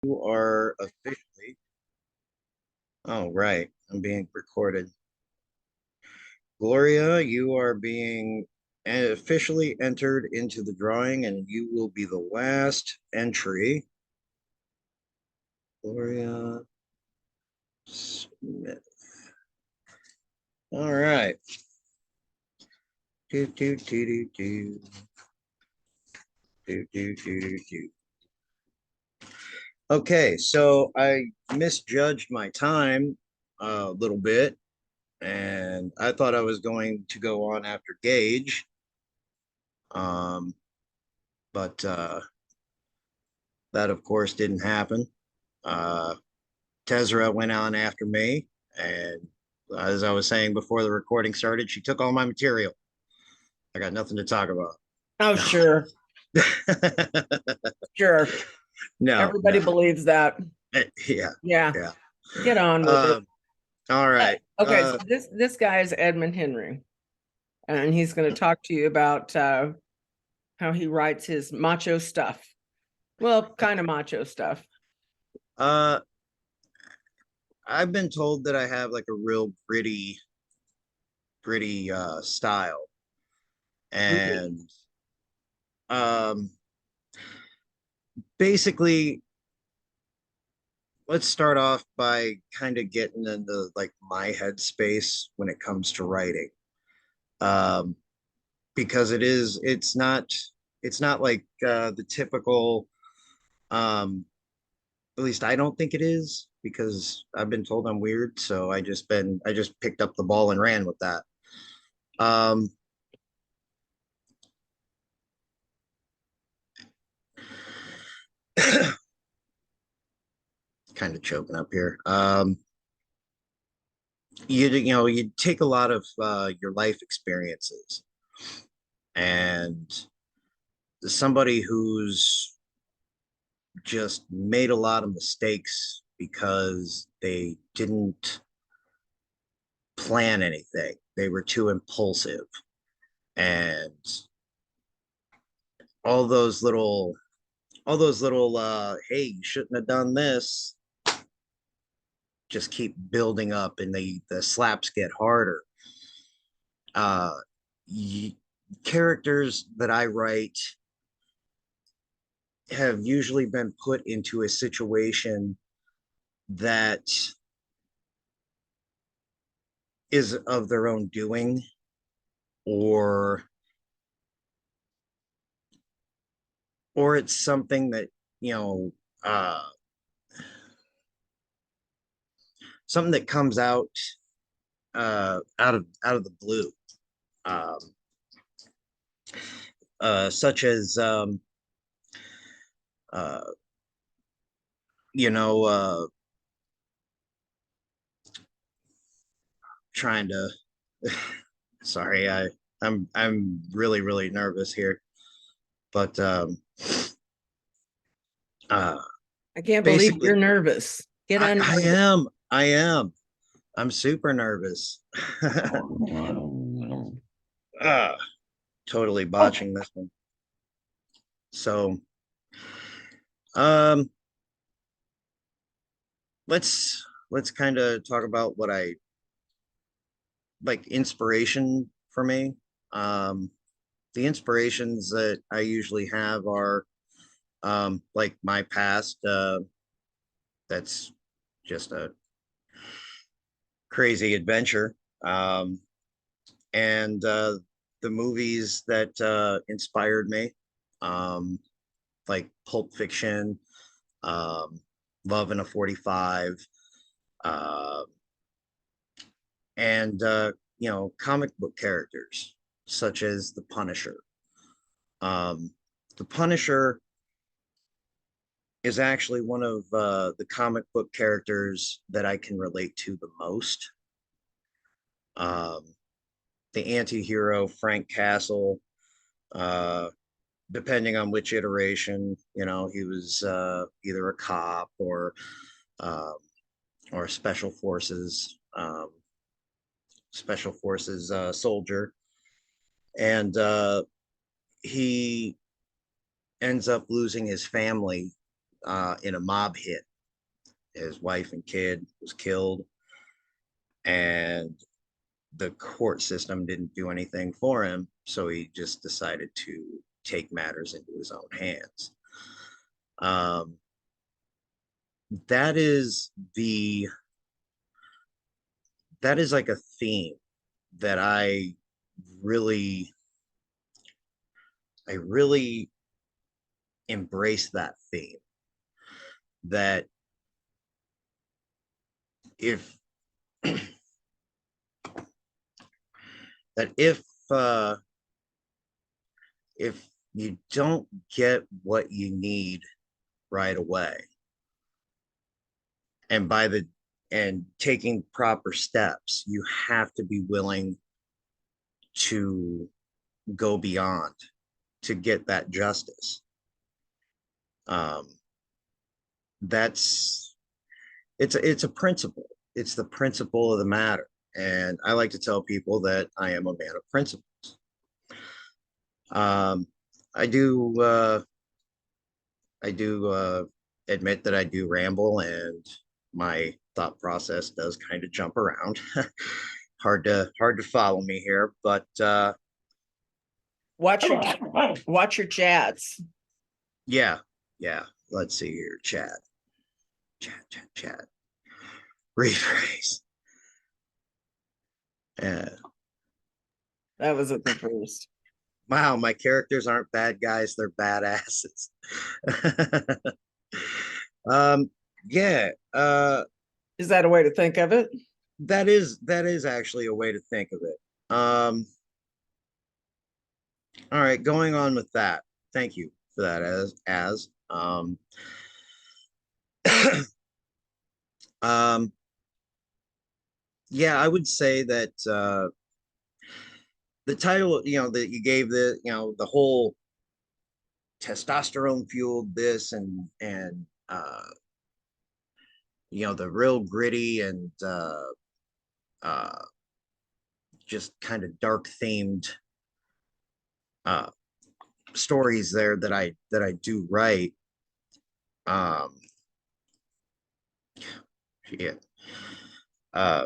You are officially, oh, right, I'm being recorded. Gloria, you are being officially entered into the drawing, and you will be the last entry. Gloria Smith. All right. Do, do, do, do, do. Do, do, do, do, do. Okay, so I misjudged my time a little bit, and I thought I was going to go on after Gage. Um, but that, of course, didn't happen. Uh, Tezra went on after me, and as I was saying before the recording started, she took all my material. I got nothing to talk about. Oh, sure, sure. No, Everybody no. believes that. Yeah, Yeah, yeah. get on with it. Um, all right. Okay, so this guy is Edmund Henry, and he's going to talk to you about how he writes his macho stuff. Well, kind of macho stuff. uh, I've been told that I have like a real gritty style, Gritty. and um, basically, let's start off by kind of getting into like my headspace when it comes to writing. Um, because it's not like the typical at least I don't think it is because I've been told I'm weird, so I just picked up the ball and ran with that. Um kind of choking up here. You take a lot of your life experiences, and somebody who's just made a lot of mistakes because they didn't plan anything. They were too impulsive, and all those little hey, you shouldn't have done this, just keep building up, and the slaps get harder. uh y- Characters that I write have usually been put into a situation that is of their own doing, or it's something that, you know uh something that comes out of the blue, um such as uh you know trying to sorry, I'm really nervous here, but uh I can't believe basically you're nervous. Get I, on I with it. am I am I'm super nervous. uh Totally Okay. botching this one. So um let's kind of talk about what I like inspiration for me. The inspirations that I usually have are like my past, that's just a crazy adventure. Um, and The movies that inspired me, um, like Pulp Fiction, um, Love in a 45, uh, and comic book characters such as the Punisher. Um, the Punisher is actually one of the comic book characters that I can relate to the most. Um, the anti-hero Frank Castle, uh, depending on which iteration, he was either a cop um, or a special forces soldier, and he ends up losing his family in a mob hit. His wife and kid was killed, and the court system didn't do anything for him, so he just decided to take matters into his own hands. Um, that is the that is like a theme that really I really embrace that theme, that if that uh if you don't get what you need right away, and by the and taking proper steps, you have to be willing to go beyond to get that justice. um that's it's a principle. It's the principle of the matter, and I like to tell people that I am a man of principles. um i do uh I do admit that I do ramble, and my thought process does kind of jump around. Hard to follow me here, but Watch your chats. yeah, yeah. Let's see here. Chat. Rephrase. Uh, That was at the first. wow, my characters aren't bad guys; they're badasses. um, yeah. Is that a way to think of it? That is actually a way to think of it. All right, going on with that. Thank you for that. Um, yeah, I would say that the title, that you gave, the whole testosterone fueled this, and the real gritty and uh, just kind of dark themed uh, stories there that I do write. Um, yeah. Uh,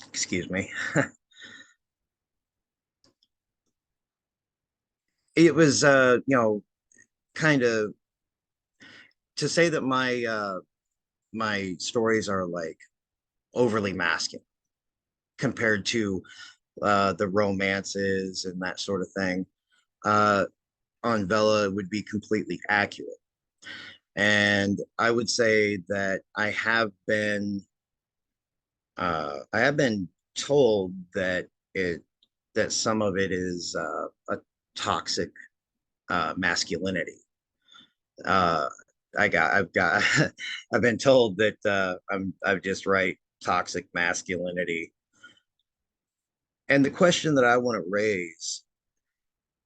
excuse me. It was kind of to say that my stories are like overly masculine compared to the romances and that sort of thing. Uh, on Vella would be completely accurate. And I would say that I have been told that some of it is a toxic masculinity. Uh, I've got I've been told that I've just write toxic masculinity. And the question that I want to raise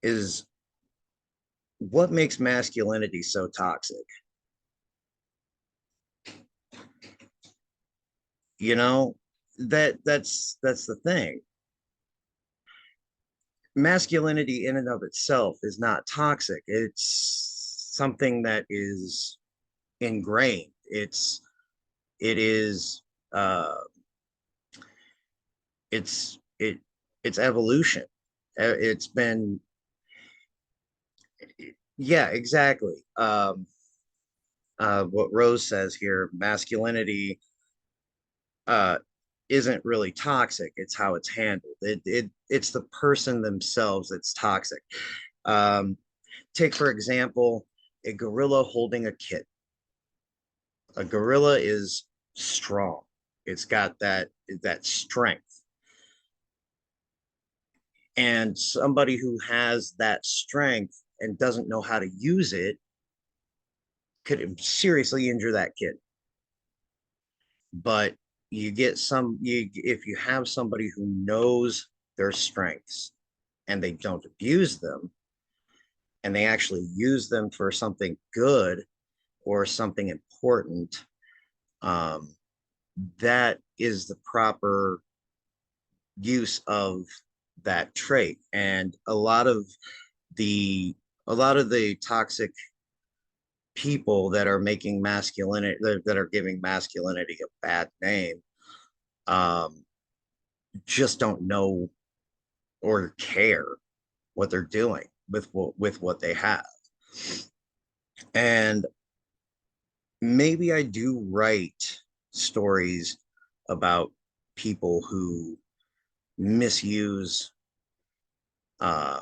is, what makes masculinity so toxic? You know, that's the thing. Masculinity in and of itself is not toxic. It's something that is ingrained. It is uh it's evolution. It's been, yeah, exactly. What Rose says here, masculinity uh isn't really toxic. It's how it's handled. It's the person themselves that's toxic. Um, take for example a gorilla holding a kitten. A gorilla is strong. It's got that strength. And somebody who has that strength and doesn't know how to use it could seriously injure that kid. But if you have somebody who knows their strengths and they don't abuse them, and they actually use them for something good or something important, um, that is the proper use of that trait. And a lot of the a lot of the toxic people that are making masculinity that are giving masculinity a bad name um, just don't know or care what they're doing with what they have. And maybe I do write stories about people who misuse uh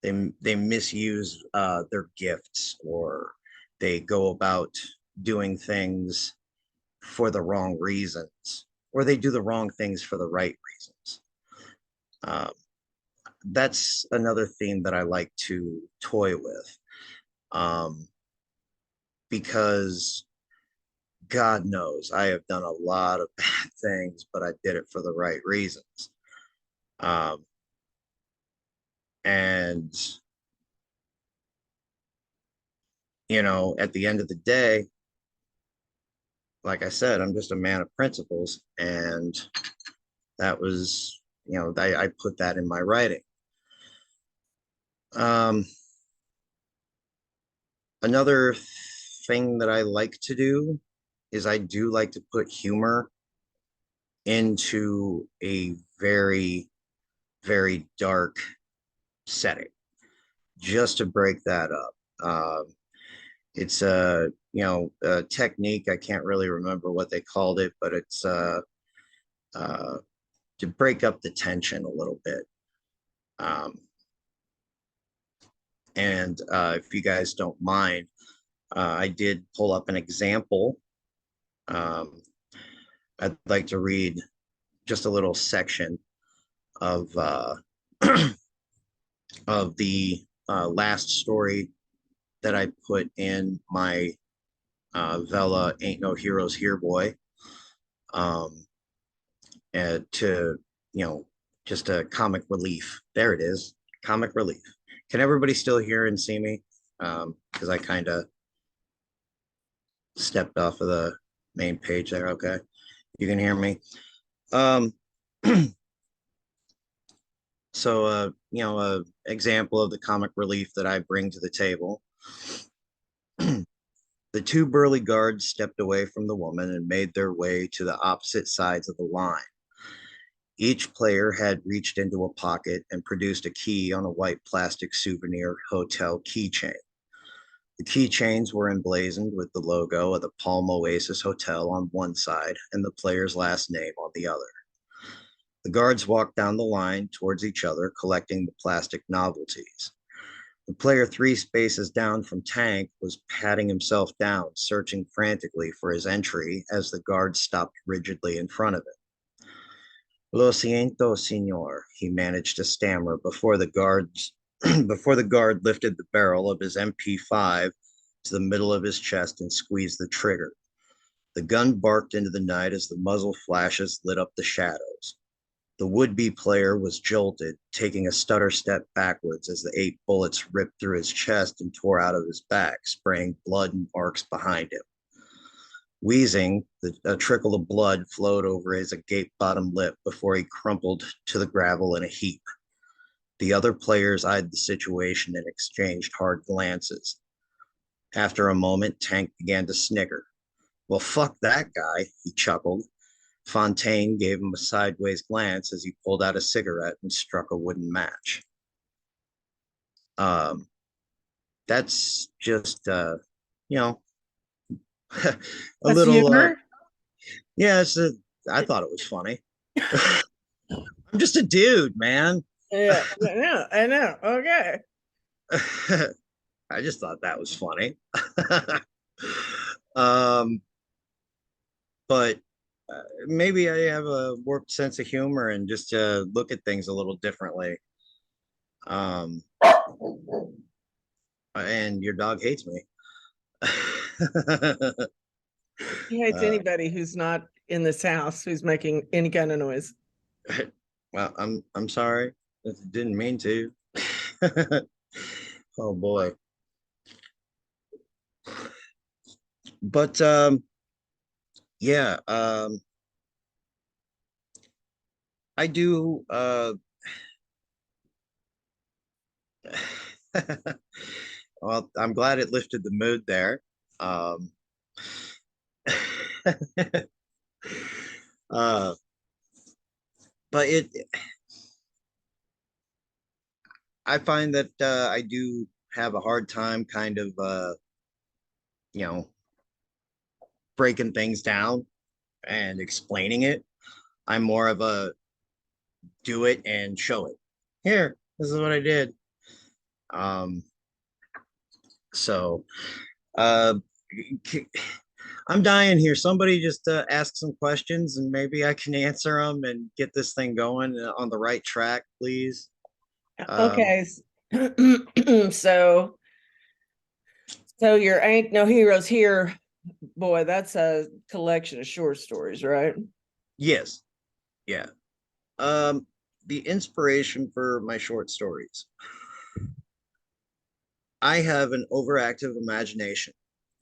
they misuse their gifts, or they go about doing things for the wrong reasons, or they do the wrong things for the right reasons. um, that's another theme that I like to toy with, um, because God knows I have done a lot of bad things, but I did it for the right reasons. Um, and, at the end of the day, like I said, I'm just a man of principles. And that was, I put that in my writing. Um, Another thing that I like to do is I do like to put humor into a very, very dark setting, just to break that up. It's a technique. I can't really remember what they called it, but it's uh, to break up the tension a little bit. Um, and if you guys don't mind, I did pull up an example. Um, I'd like to read just a little section of of the last story that I put in my Vella Ain't No Heroes Here Boy, um, and to, you know, just a comic relief. There it is, comic relief. Can everybody still hear and see me? Because I kind of stepped off of the main page there. Okay, you can hear me. Um, so, a example of the comic relief that I bring to the table. The two burly guards stepped away from the woman and made their way to the opposite sides of the line. Each player had reached into a pocket and produced a key on a white plastic souvenir hotel keychain. The keychains were emblazoned with the logo of the Palm Oasis Hotel on one side and the player's last name on the other. The guards walked down the line towards each other, collecting the plastic novelties. The player 3 spaces down from Tank was patting himself down, searching frantically for his entry as the guard stopped rigidly in front of him. Lo siento, senor, he managed to stammer before the guards before the guard lifted the barrel of his MP5 to the middle of his chest and squeezed the trigger. The gun barked into the night as the muzzle flashes lit up the shadows. The would-be player was jolted, taking a stutter step backwards as the 8 bullets ripped through his chest and tore out of his back, spraying blood and marks behind him. Wheezing, a trickle of blood flowed over his agape-bottomed lip before he crumpled to the gravel in a heap. The other players eyed the situation and exchanged hard glances. After a moment, Tank began to snicker. Well, fuck that guy, he chuckled. Fontaine gave him a sideways glance as he pulled out a cigarette and struck a wooden match. Um, that's just, you know, a That's little, humor. yeah, I thought it was funny. I'm just a dude, man. Yeah, I know. Okay. I just thought that was funny. um, but maybe I have a warped sense of humor and just look at things a little differently. Um, and your dog hates me. He hates uh, anybody who's not in this house who's making any kind of noise. well, I'm sorry. I didn't mean to. Oh boy. But yeah, I do Well, I'm glad it lifted the mood there. Um, uh, but I find that I do have a hard time kind of, you know, breaking things down and explaining it. I'm more of a do it and show it. Here, this is what I did. Um, so, uh, I'm dying here. Somebody just ask some questions and maybe I can answer them and get this thing going on the right track, please. Um, Okay. So, so your Ain't No Heroes Here, boy, that's a collection of short stories, right? yes, yeah. Um, the inspiration for my short stories. I have an overactive imagination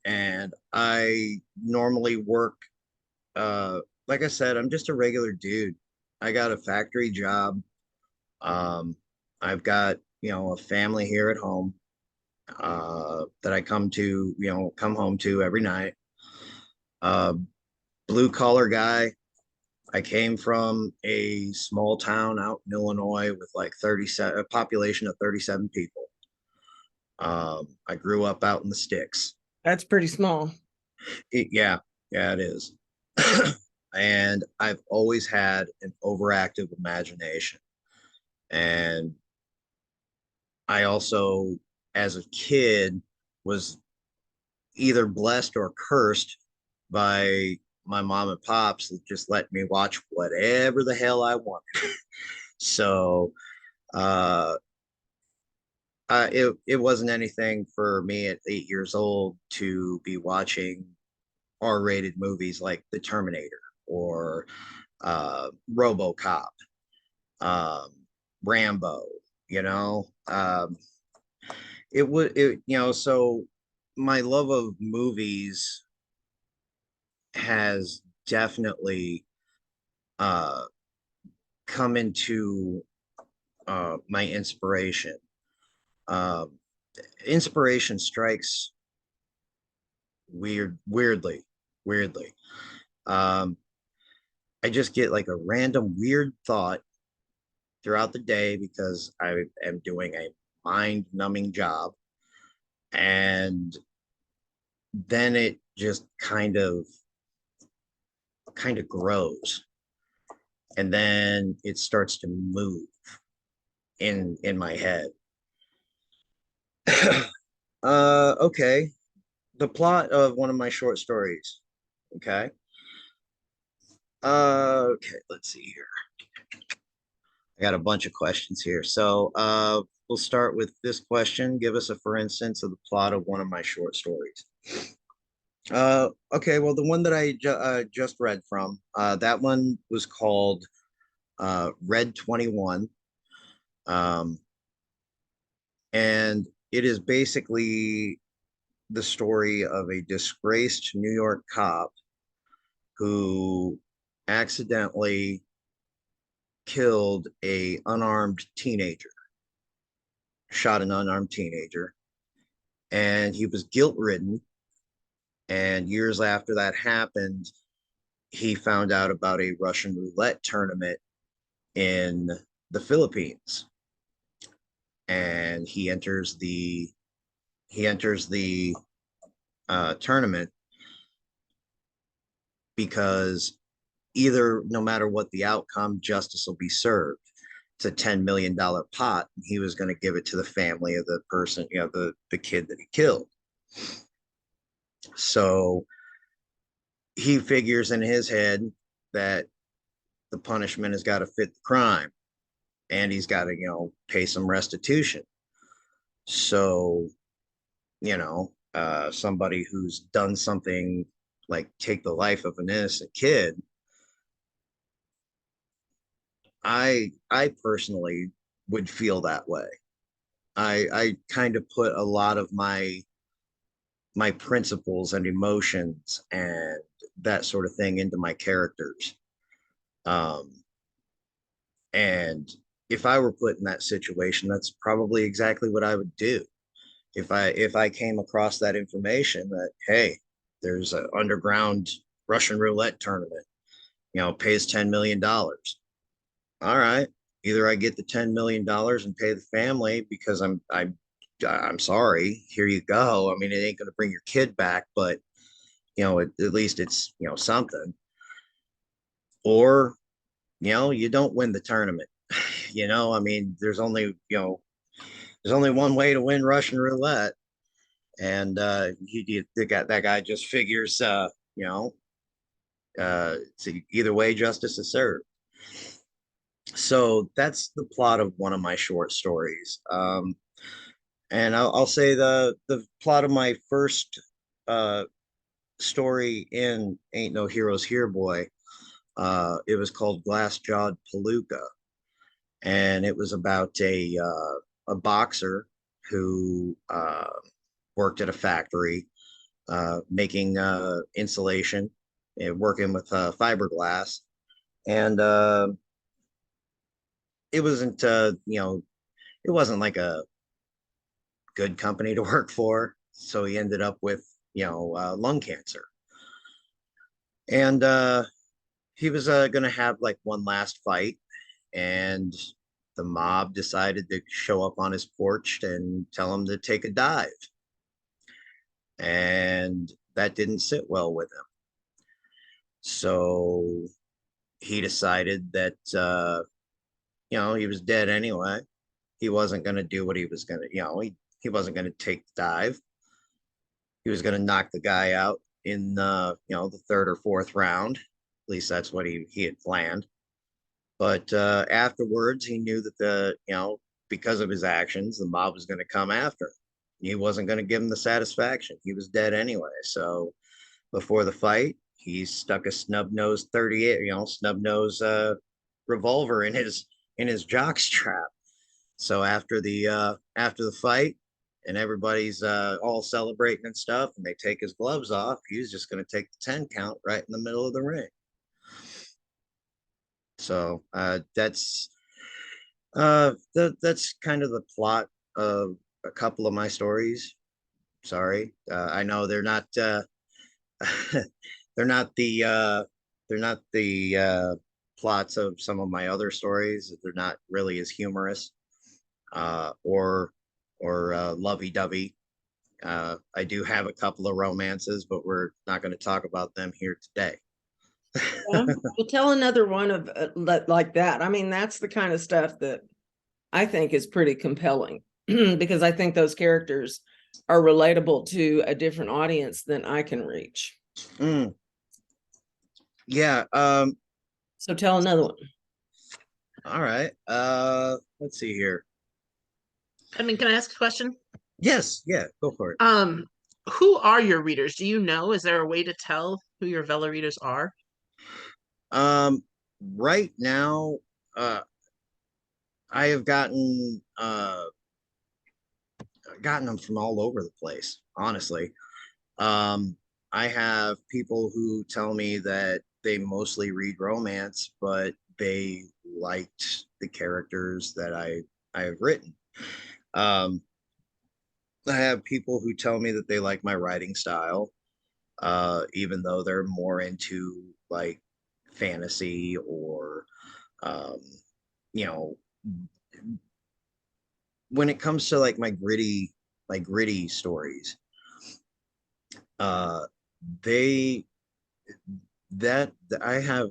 and I normally work, uh, like I said, I'm just a regular dude. I got a factory job. Um, I've got, a family here at home that I come home to every night. Uh, Blue collar guy. I came from a small town out in Illinois with like 37, a population of 37 people. I grew up out in the sticks. That's pretty small. Yeah, yeah, it is. And I've always had an overactive imagination. And I also, as a kid, was either blessed or cursed by my mom and pops that just let me watch whatever the hell I wanted. So uh, it wasn't anything for me at 8 years old to be watching R-rated movies like The Terminator or RoboCop, um, Rambo. You know, so my love of movies has definitely uh, come into my inspiration. Um, Inspiration strikes weirdly. Um, I just get like a random weird thought throughout the day because I am doing a mind numbing job. And then it just kind of grows. And then it starts to move in my head. Okay. The plot of one of my short stories. Okay. Okay, let's see here. I got a bunch of questions here. So we'll start with this question. Give us a for instance of the plot of one of my short stories. Okay, well, the one that I just read from, that one was called Red 21. Um, and it is basically the story of a disgraced New York cop who accidentally killed a unarmed teenager, shot an unarmed teenager, and he was guilt ridden. And years after that happened, he found out about a Russian roulette tournament in the Philippines, and he enters the tournament because either no matter what the outcome, justice will be served. It's a $10 million pot. And he was going to give it to the family of the person, the kid that he killed. So he figures in his head that the punishment has got to fit the crime and he's got to, pay some restitution. So, somebody who's done something like take the life of an innocent kid, I personally would feel that way. I kind of put a lot of my principles and emotions and that sort of thing into my characters. Um, and if I were put in that situation, that's probably exactly what I would do. If I came across that information that, hey, there's an underground Russian roulette tournament, pays $10 million. All right, either I get the $10 million and pay the family because I'm sorry, here you go. I mean, it ain't gonna bring your kid back, but at least it's something. Or you don't win the tournament. I mean, there's only one way to win Russian roulette, and that guy just figures, it's either way, justice is served. So that's the plot of one of my short stories. And I'll say the plot of my first uh, story in Ain't No Heroes Here Boy. It was called Glass Jawed Palooka, and it was about a boxer who worked at a factory making insulation and working with fiberglass. And it wasn't, it wasn't like a good company to work for. So he ended up with, lung cancer. And he was going to have like one last fight. And the mob decided to show up on his porch and tell him to take a dive. And that didn't sit well with him. So he decided that, he was dead anyway. He wasn't going to do what he was going to, he wasn't going to take the dive. He was going to knock the guy out in, the third or fourth round. At least that's what he had planned. But afterwards, he knew that because of his actions, the mob was going to come after him. He wasn't going to give him the satisfaction. He was dead anyway. So before the fight, he stuck a snub nose 38, snub nose revolver in his jock strap. So after the fight, and everybody's all celebrating and stuff, and they take his gloves off, he's just going to take the 10 count right in the middle of the ring. So that's kind of the plot of a couple of my stories. Sorry, I know they're not they're not the plots of some of my other stories. They're not really as humorous or lovey-dovey. I do have a couple of romances, but we're not going to talk about them here today. Well, tell another one of like that. I mean, that's the kind of stuff that I think is pretty compelling because I think those characters are relatable to a different audience than I can reach. Mm. Yeah. So tell another one. All right. Let's see here. I mean, can I ask a question? Yes. Yeah. Go for it. Who are your readers? Do you know? Is there a way to tell who your Vella readers are? Right now, I have gotten them from all over the place, honestly. I have people who tell me that they mostly read romance, but they liked the characters that I have written. Um, I have people who tell me that they like my writing style, even though they're more into like fantasy or, um, you know, when it comes to like my gritty stories, uh, they that I have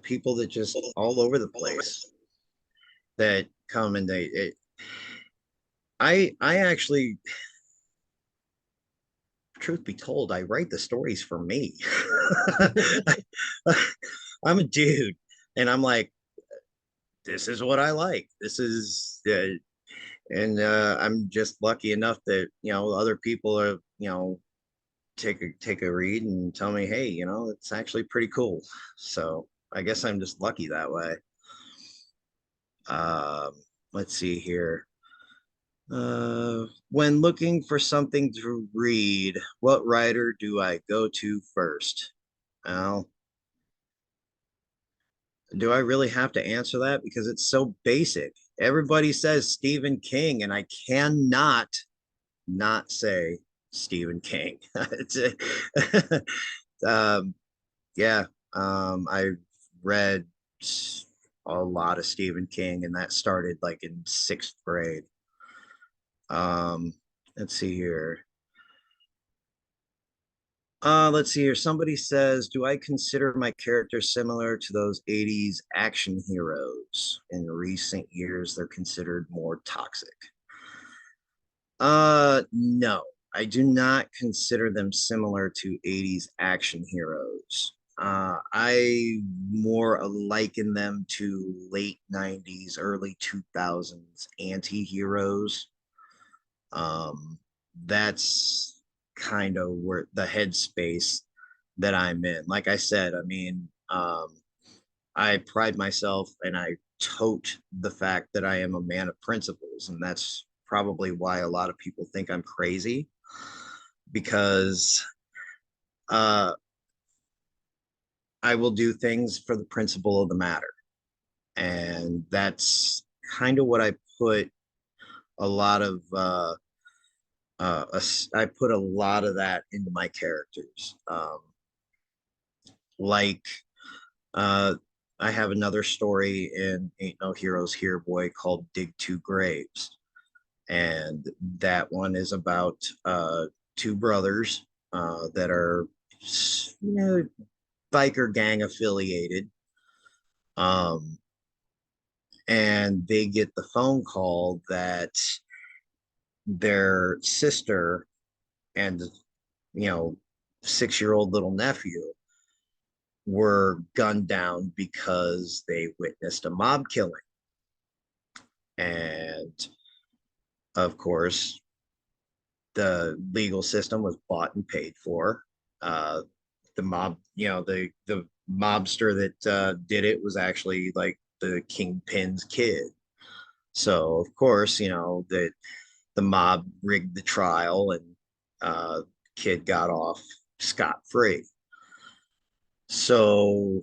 people that just all over the place that come and I actually, truth be told, I write the stories for me. I'm a dude, and I'm like, this is what I like. This is, and I'm just lucky enough that other people are take a read and tell me, hey, it's actually pretty cool. So I guess I'm just lucky that way. Um, let's see here. When looking for something to read, what writer do I go to first? Well, do I really have to answer that? Because it's so basic. everybody says Stephen King, and I cannot not say Stephen King. It's um, yeah, I've read a lot of Stephen King, and that started like in sixth grade. Um, let's see here. Let's see here. Somebody says, do I consider my character similar to those 80s action heroes? In recent years, they're considered more toxic. No, I do not consider them similar to 80s action heroes. I more liken them to late 90s, early 2000s anti-heroes. That's kind of where the headspace that I'm in. Like I said, I mean, I pride myself and I tote the fact that I am a man of principles, and that's probably why a lot of people think I'm crazy because uh, I will do things for the principle of the matter, and that's kind of what I put a lot of I put a lot of that into my characters. Like uh, I have another story in Ain't No Heroes Here Boy called Dig Two Graves. And that one is about two brothers that are, you know, biker gang affiliated. Um, and they get the phone call that their sister and, you know, 6-year old little nephew were gunned down because they witnessed a mob killing. And of course, the legal system was bought and paid for. Uh, the mob, you know, the mobster that did it was actually like the kingpin's kid. So of course, you know that the mob rigged the trial and kid got off scot free. So,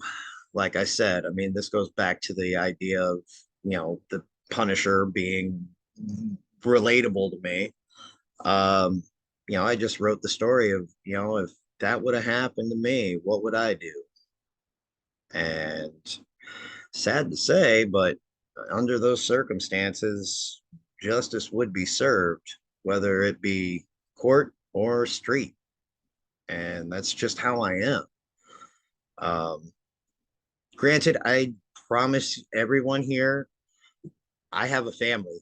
like I said, I mean, this goes back to the idea of, you know, the Punisher being relatable to me. Um, you know, I just wrote the story of, you know, if that would have happened to me, what would I do? And sad to say, but under those circumstances, justice would be served, whether it be court or street. And that's just how I am. Um, Granted, I promise everyone here, I have a family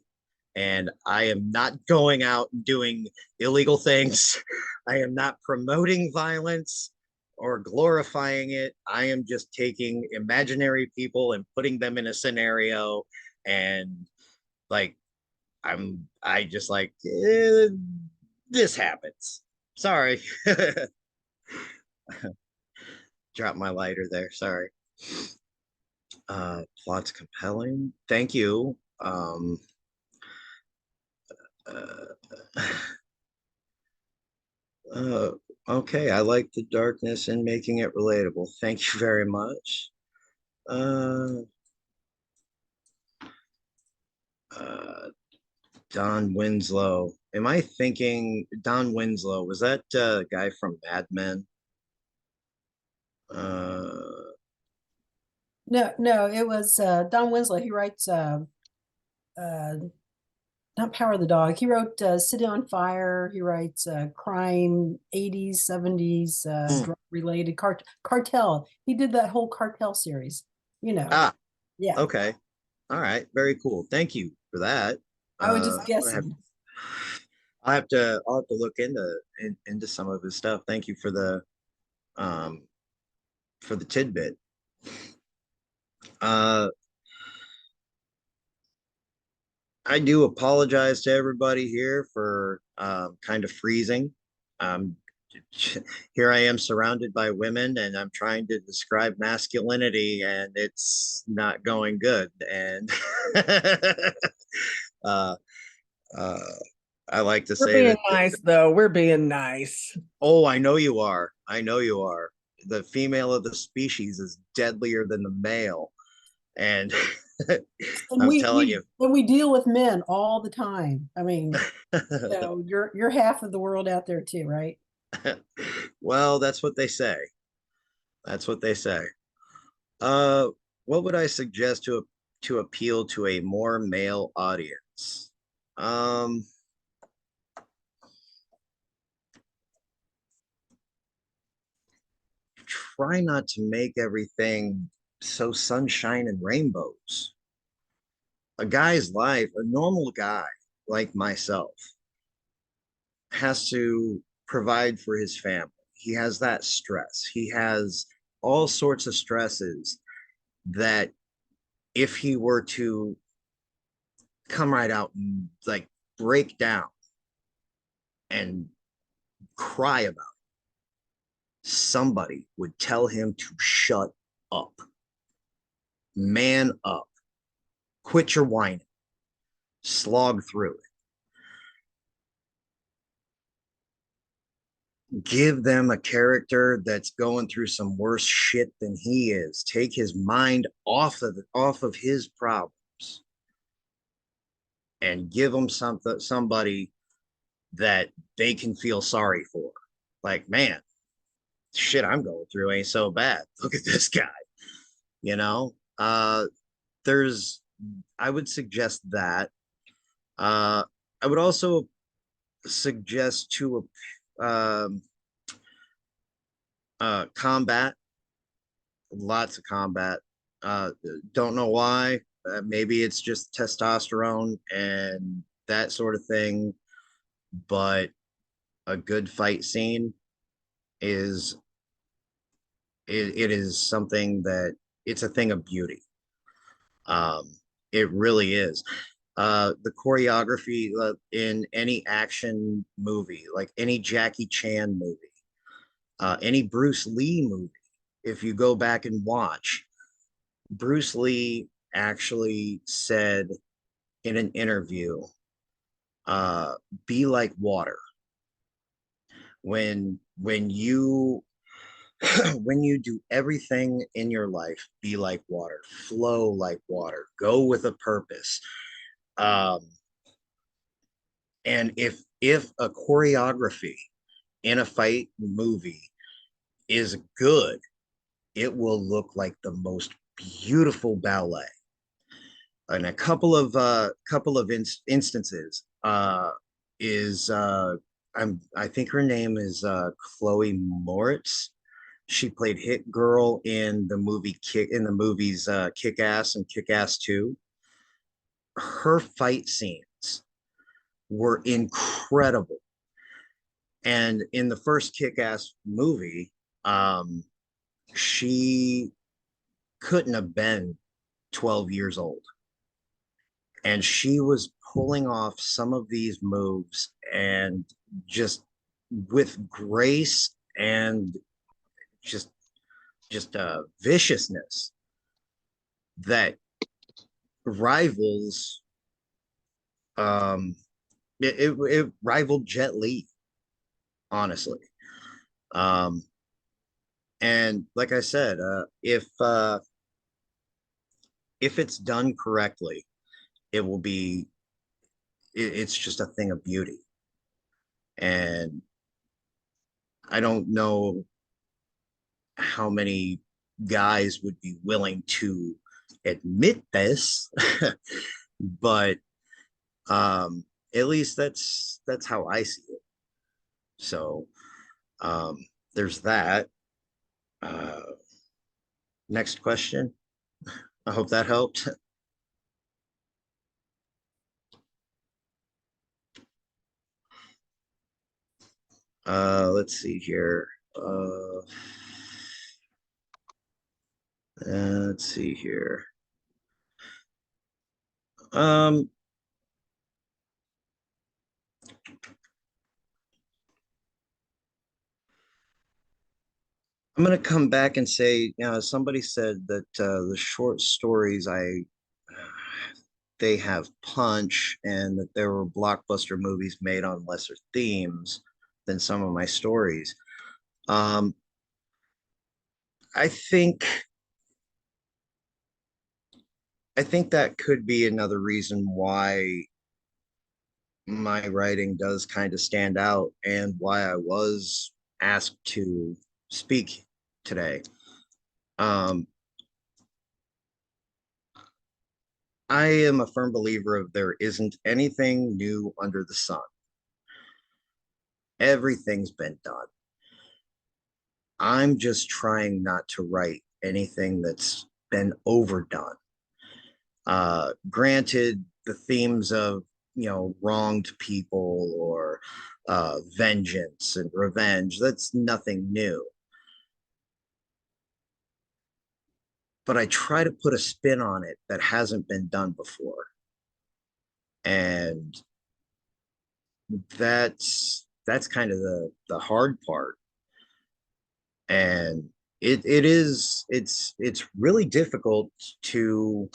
and I am not going out and doing illegal things. I am not promoting violence or glorifying it. I am just taking imaginary people and putting them in a scenario and like I just like this happens. Sorry. Drop my lighter there. Sorry. Plot's compelling. Thank you. Uh, uh, okay, I like the darkness and making it relatable. Thank you very much. Uh, uh, Don Winslow. Am I thinking Don Winslow? Was that guy from Mad Men? Uh, No, no, it was Don Winslow. He writes uh not Power of the Dog. He wrote City on Fire. He writes crime, 80s, 70s, drug related cartel. He did that whole cartel series, you know. ah, Yeah. okay. All right, very cool. Thank you for that. I was just I'm gonna guessing. I'll have to look into some of his stuff. Thank you um for the tidbit. Uh I do apologize to everybody here for kind of freezing. Um Here I am surrounded by women and I'm trying to describe masculinity and it's not going good. And uh uh I like to We're say being that nice, though. We're being nice. oh, I know you are. I know you are. The female of the species is deadlier than the male. And And I'm telling you. we deal with men all the time. I mean, you're half of the world out there too, right? Well, that's what they say. That's what they say. Uh, what would I suggest to appeal to a more male audience? Um, Try not to make everything so sunshine and rainbows. A guy's life, a normal guy like myself, has to provide for his family. He has that stress. He has all sorts of stresses that if he were to come right out and like break down and cry about it, somebody would tell him to shut up, man up, quit your whining, slog through it. Give them a character that's going through some worse shit than he is. Take his mind off of his problems and give them somebody that they can feel sorry for. Like, man, shit I'm going through ain't so bad. Look at this guy. You know, there's I would suggest that. I would also suggest to combat, lots of combat. Don't know why. Maybe it's just testosterone and that sort of thing, but a good fight scene is it is something that it's a thing of beauty. Um, it really is. The choreography in any action movie, like any Jackie Chan movie, any Bruce Lee movie, if you go back and watch, Bruce Lee actually said in an interview, uh, be like water. When you when you do everything in your life, be like water, flow like water, go with a purpose. Um, and if a choreography in a fight movie is good, it will look like the most beautiful ballet. And a couple of instances is I think her name is Chloe Moritz. She played Hit Girl in the movies Kick Ass and Kick Ass 2. Her fight scenes were incredible. And in the first Kick Ass movie, she couldn't have been 12 years old. And she was pulling off some of these moves and just with grace and just viciousness that rivals it rivaled Jet Li, honestly. Um, and like I said, if it's done correctly, it will be it's just a thing of beauty. And I don't know how many guys would be willing to admit this, but at least that's how I see it. So there's that. Uh, Next question. I hope that helped. Let's see here. Let's see here. Um, I'm gonna come back and say, somebody said that the short stories they have punch and that there were blockbuster movies made on lesser themes than some of my stories. Um, I think I think that could be another reason why my writing does kind of stand out and why I was asked to speak today. Um, I am a firm believer of there isn't anything new under the sun. Everything's been done. I'm just trying not to write anything that's been overdone. Granted, the themes of, wronged people or vengeance and revenge, that's nothing new. But I try to put a spin on it that hasn't been done before. And that's kind of the hard part. And it's really difficult to,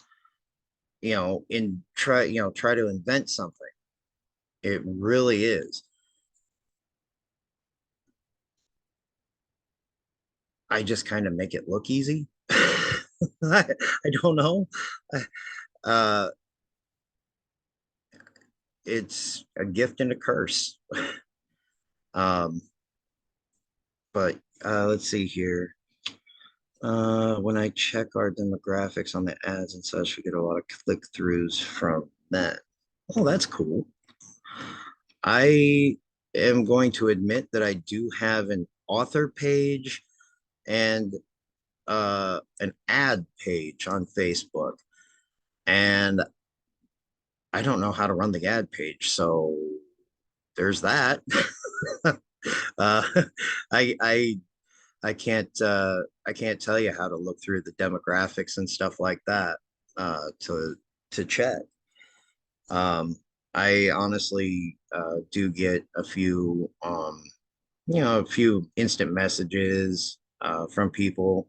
try to invent something. It really is. I just kind of make it look easy. I don't know. Uh, it's a gift and a curse. Um, but let's see here. When I check our demographics on the ads and such, we get a lot of click-throughs from that. Oh, that's cool. I am going to admit that I do have an author page and an ad page on Facebook, and I don't know how to run the ad page, so there's that. uh, I I I can't tell you how to look through the demographics and stuff like that to check. Um, I honestly do get a few instant messages from people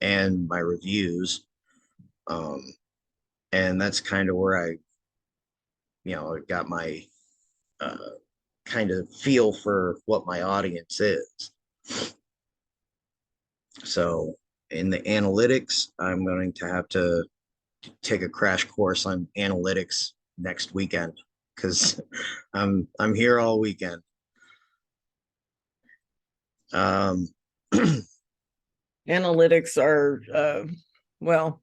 and my reviews. Um, and that's kind of where I got my uh, kind of feel for what my audience is. So in the analytics, I'm going to have to take a crash course on analytics next weekend because I'm here all weekend. Um, Analytics are, well,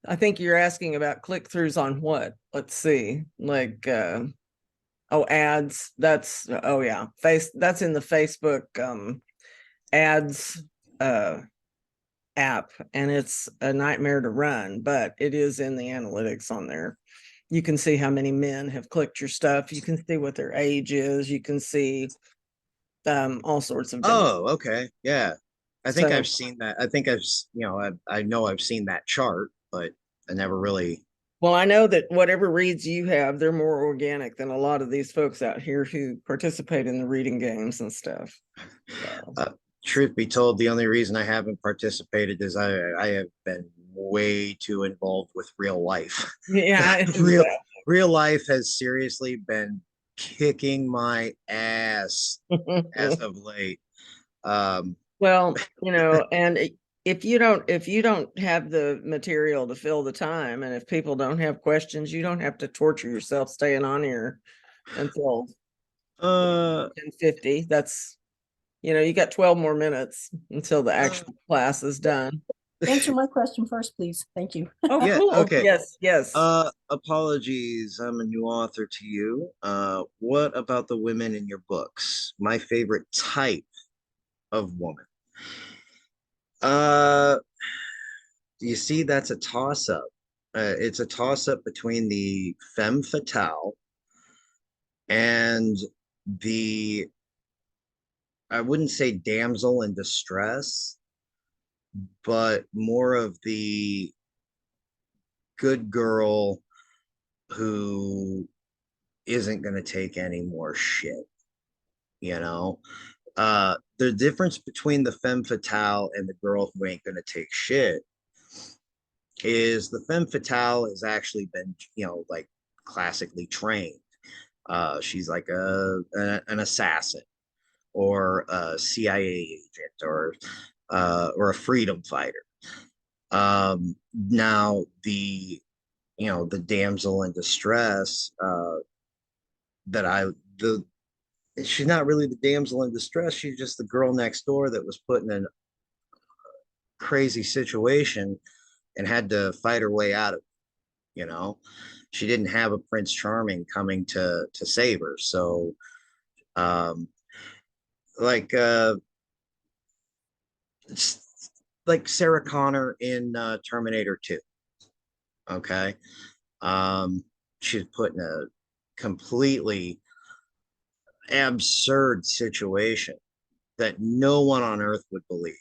I think you're asking about click-throughs on what? Let's see, like, oh, ads. Oh yeah, that's in the Facebook ads app, and it's a nightmare to run, but it is in the analytics on there. You can see how many men have clicked your stuff. You can see what their age is. You can see all sorts of different. oh, okay. Yeah. I think So, I've seen that. I think I know I've seen that chart, but I never really. well, I know that whatever reads you have, they're more organic than a lot of these folks out here who participate in the reading games and stuff. So. Truth be told, the only reason I haven't participated is I have been way too involved with real life. Yeah, real real life has seriously been kicking my ass as of late. Well, and if you don't have the material to fill the time, and if people don't have questions, you don't have to torture yourself staying on here until uh 10:50. That's, you got 12 more minutes until the actual class is done. Answer my question first, please. Thank you. Oh, Yeah, cool. okay. Yes. Apologies, I'm a new author to you. What about the women in your books? My favorite type of woman. Uh, you see, that's a toss-up. It's a toss-up between the femme fatale and the, I wouldn't say damsel in distress, but more of the good girl who isn't going to take any more shit, you know? The difference between the femme fatale and the girl who ain't going to take shit is the femme fatale has actually been, like classically trained. She's like an assassin or a CIA agent or a freedom fighter. Now the damsel in distress, that I the she's not really the damsel in distress. She's just the girl next door that was put in a crazy situation and had to fight her way out of it, you know. She didn't have a Prince Charming coming to save her. So um like it's like Sarah Connor in Terminator 2. Okay. Um she's put in a completely absurd situation that no one on earth would believe,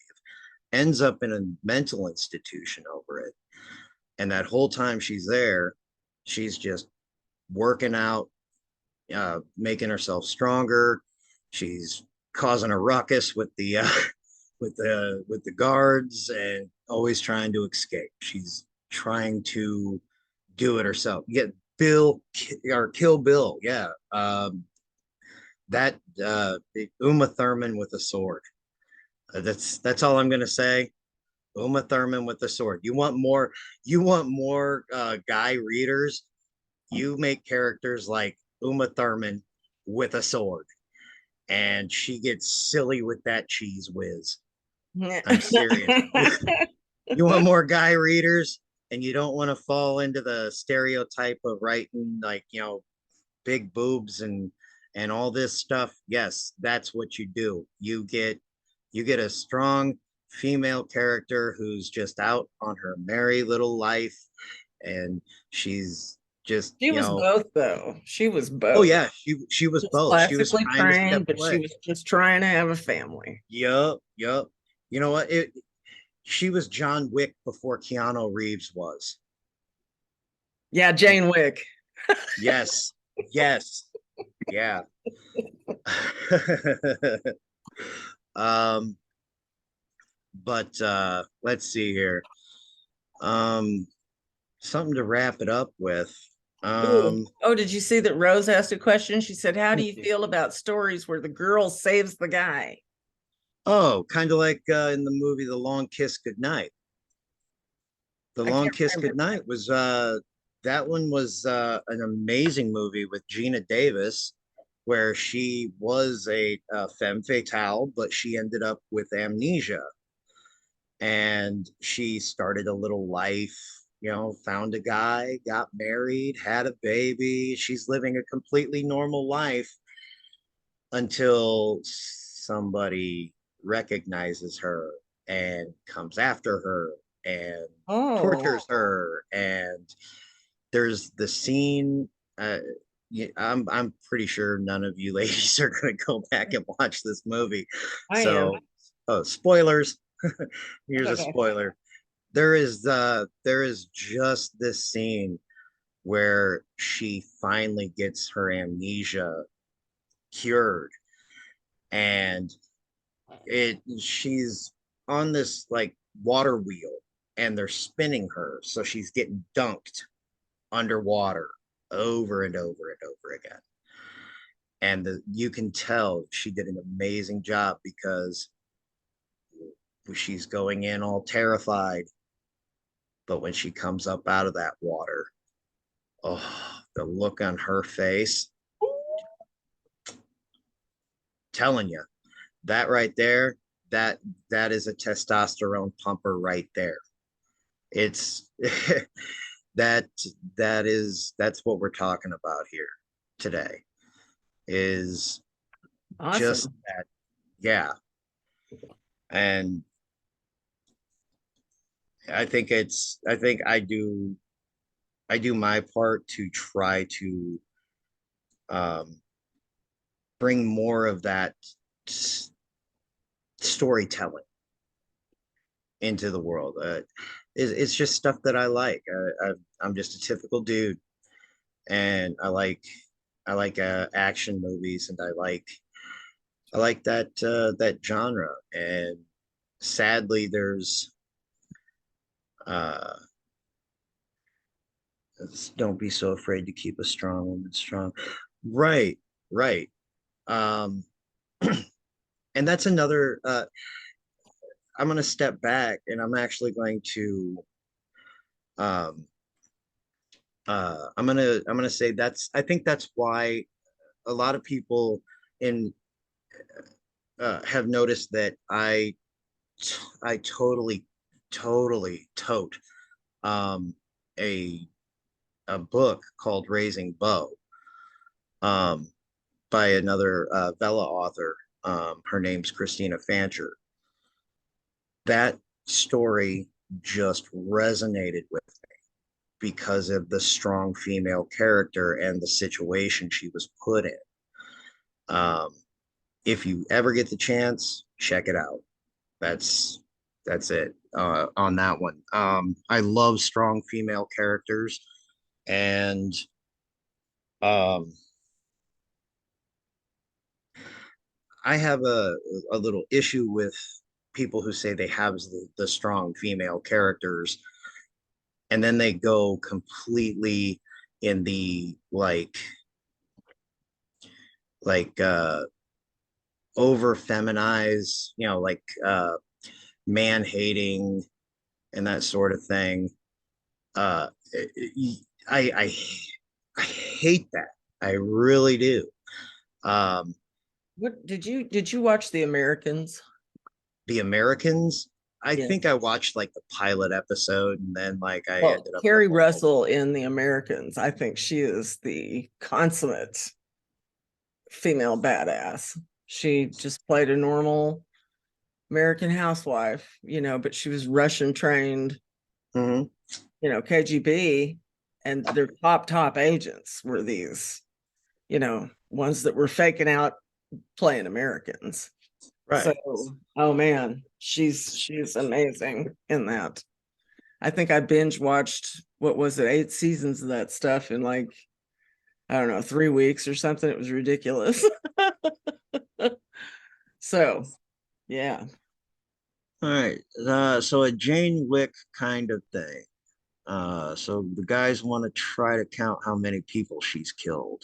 ends up in a mental institution over it. And that whole time she's there, she's just working out, making herself stronger. She's causing a ruckus with the with the guards and always trying to escape. She's trying to do it herself. Get Bill or Kill Bill, yeah. That Uma Thurman with a sword. That's all I'm gonna say. Uma Thurman with a sword. You want more? You want more guy readers? You make characters like Uma Thurman with a sword, and she gets silly with that cheese whiz. I'm serious. You want more guy readers, and you don't want to fall into the stereotype of writing like big boobs and all this stuff. Yes, that's what you do. You get a strong female character who's just out on her merry little life, and she's just She was both, though. She was oh both. yeah, she was She was both. She was classically trying to step trained, but she away. was just trying to have a family. Yup, yup. You know what? She was John Wick before Keanu Reeves was. Yeah, Jane Wick. Yes, yes, yeah. um, but let's see here. Um, something to wrap it up with. Ooh. Oh, did you see that Rose asked a question? She said, "How do you feel about stories where the girl saves the guy?" Oh, kind of like in the movie The Long Kiss Goodnight. The I Long can't Kiss remember. Goodnight was that one was an amazing movie with Gina Davis, where she was a femme fatale, but she ended up with amnesia, and she started a little life, found a guy, got married, had a baby. She's living a completely normal life until somebody recognizes her and comes after her and Oh, tortures her. And there's the scene. I'm pretty sure none of you ladies are going to go back and watch this movie. I am. So, oh, spoilers. Here's a Okay. spoiler. There is just this scene where she finally gets her amnesia cured, and she's on this like water wheel, and they're spinning her, so she's getting dunked underwater over and over and over again. And you can tell she did an amazing job, because she's going in all terrified, but when she comes up out of that water, oh, the look on her face, telling you, that right there, that is a testosterone pumper right there. It's that that's what we're talking about here today, is just Awesome. that. Yeah. And I think I do my part to try to um bring more of that storytelling into the world. It's just stuff that I like. I'm just a typical dude, and I like action movies, and I like that genre. And sadly, there's uh, don't be so afraid to keep a strong woman strong. Right, right. Um, and that's another. I'm going to step back and I'm actually going to um I'm gonna say I think that's why a lot of people in have noticed that I totally tote um a a book called Raising Bo um by another Vella author. Her name's Christina Fancher. That story just resonated with me because of the strong female character and the situation she was put in. Um, if you ever get the chance, check it out. That's that's it on that one. I love strong female characters, and um, I have a little issue with people who say they have the strong female characters, and then they go completely in the like over feminize, like man hating and that sort of thing. Uh, I, I I hate that. I really do. Um, What did you watch The Americans? the Americans. I Yeah. think I watched like the pilot episode, and then like I Well, ended up. Carrie Russell in The Americans, I think she is the consummate female badass. She just played a normal American housewife, but she was Russian trained, Mhm. KGB, and their top agents were these, ones that were faking out playing Americans. Right. So, oh man, she's amazing in that. I think I binge watched, what was it, 8 seasons of that stuff in like, I don't know, 3 weeks or something. It was ridiculous. So, yeah. All right. So a Jane Wick kind of thing. So the guys want to try to count how many people she's killed.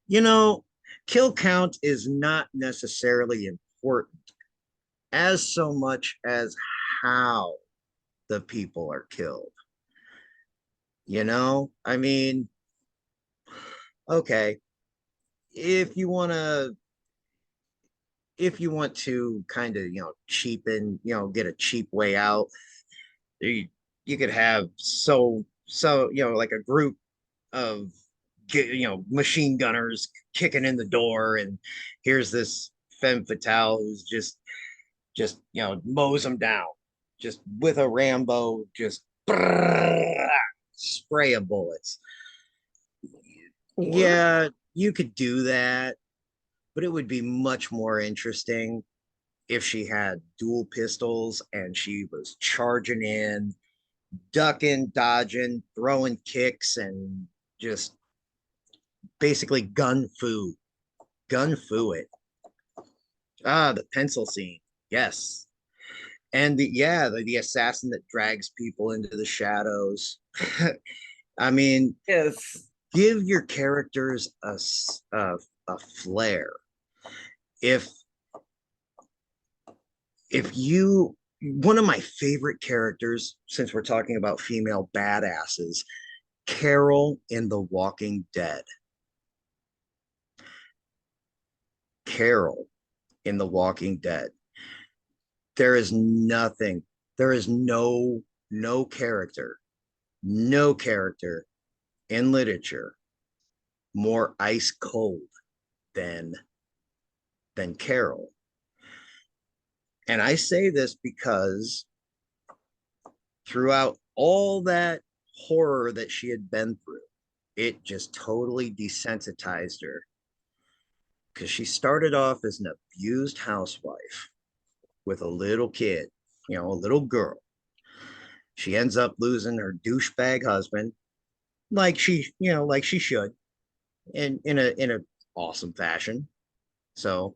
You know, kill count is not necessarily important as so much as how the people are killed. I mean, okay, if you want to kind of, cheapen, get a cheap way out, you could have like a group of machine gunners kicking in the door, and here's this femme fatale who's just mows them down just with a Rambo, just spray of bullets. Yeah, you could do that, but it would be much more interesting if she had dual pistols and she was charging in, ducking, dodging, throwing kicks, and just basically gun fu it. The pencil scene, yes. And the assassin that drags people into the shadows. I mean, Yes. give your characters a flair. If you One of my favorite characters, since we're talking about female badasses, Carol in The Walking Dead. Carol in The Walking Dead. There is nothing, there is no character, no character in literature more ice cold than Carol. And I say this because throughout all that horror that she had been through, it just totally desensitized her, because she started off as an abused housewife with a little kid, a little girl. She ends up losing her douchebag husband, like she should, in a awesome fashion. So,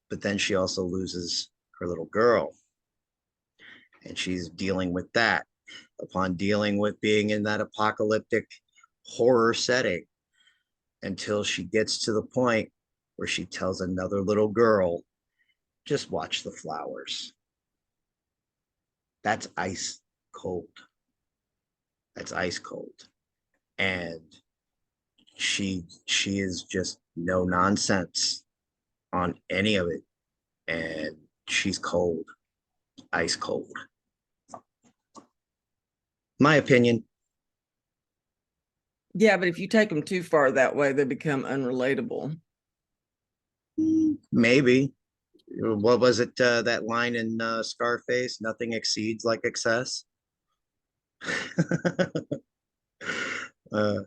but then she also loses her little girl, and she's dealing with that upon dealing with being in that apocalyptic horror setting, until she gets to the point where she tells another little girl, just watch the flowers. That's ice cold. That's ice cold. And she is just no nonsense on any of it. And she's cold, ice cold. My opinion. Yeah, but if you take them too far that way, they become unrelatable. Maybe. What was it? That line in Scarface? Nothing exceeds like excess. uh,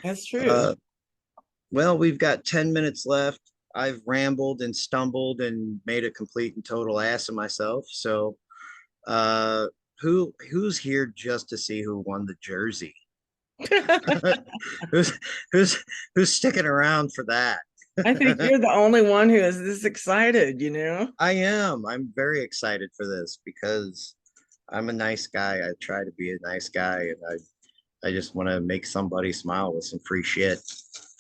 That's true. well, we've got 10 minutes left. I've rambled and stumbled and made a complete and total ass of myself. So, uh, who's here just to see who won the jersey? Who's who's sticking around for that? I think you're the only one who is this excited, you know? I am. I'm very excited for this because I'm a nice guy. I try to be a nice guy, and I just want to make somebody smile with some free shit.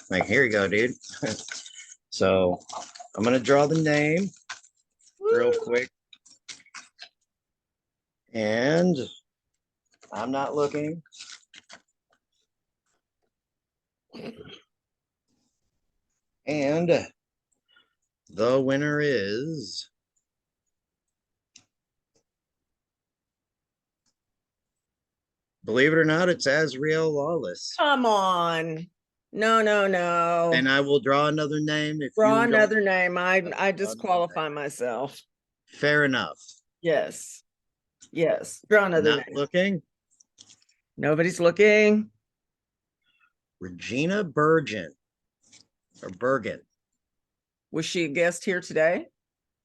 Like, here you go, dude. So I'm gonna draw the name real quick. And I'm not looking. And the winner is believe it or not, it's Azriel Lawless. Come on. No, no, no. And I will draw another name if Draw you don't. another name. I another disqualify name. myself. Fair enough. Yes. Yes. Draw another Not name. looking. Nobody's looking. Regina Bergen or Bergen. Was she a guest here today?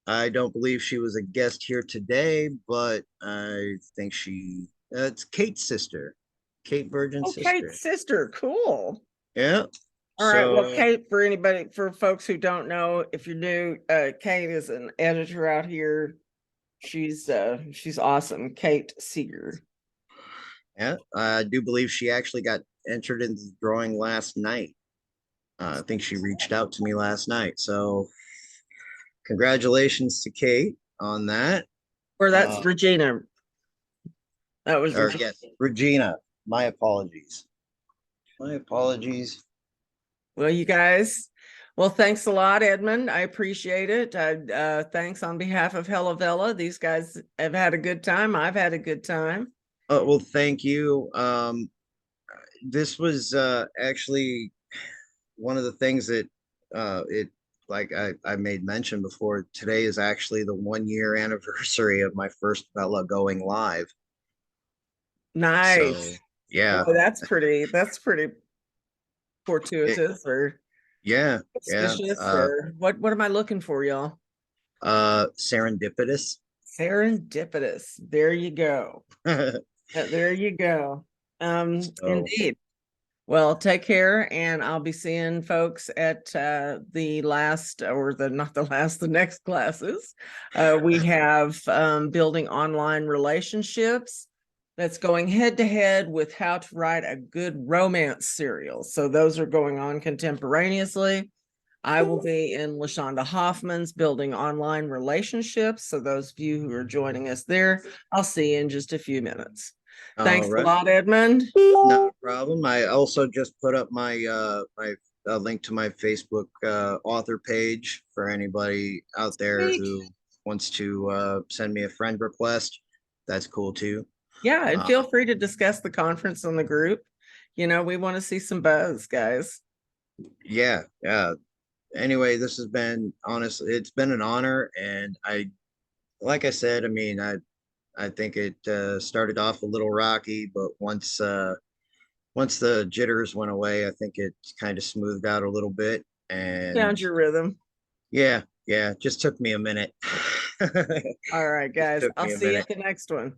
I don't believe she was a guest here today, but I think it's Kate's sister, Kate Bergen's Oh, sister. Kate's sister. Cool. Yeah. All right. Well, So, Kate, for folks who don't know, if you're new, Kate is an editor out here. She's awesome. Kate Seeger. yeah, I do believe she actually got entered into the drawing last night. I think she reached out to me last night. So, congratulations to Kate on that. Or that's Regina. That was Or Regina. yes, Regina. My apologies. My apologies. Well, you guys, well, thanks a lot, Edmund. I appreciate it. Thanks on behalf of Vella. These guys have had a good time. I've had a good time. Well, thank you. This was actually one of the things that I made mention before. Today is actually the 1 year anniversary of my first Vella going live. Nice. So, yeah. Boy, that's pretty fortuitous or Yeah. auspicious or what am I looking for, y'all? Serendipitous. Serendipitous. There you go. There you go. Indeed. Well, take care, and I'll be seeing folks at the next classes. We have building online relationships that's going head to head with how to write a good romance serial. So those are going on contemporaneously. I will be in LaShonda Hoffman's building online relationships. So those of you who are joining us there, I'll see you in just a few minutes. Thanks a lot, Edmund. No problem. I also just put up my link to my Facebook author page for anybody out there who wants to send me a friend request. That's cool too. Yeah, and feel free to discuss the conference on the group. You know, we want to see some buzz, guys. Yeah. Anyway, this has been it's been an honor, and like I said, I mean, I think it started off a little rocky, but once the jitters went away, I think it kind of smoothed out a little bit. And found your rhythm. Yeah, just took me a minute. All right, guys. I'll see you at the next one.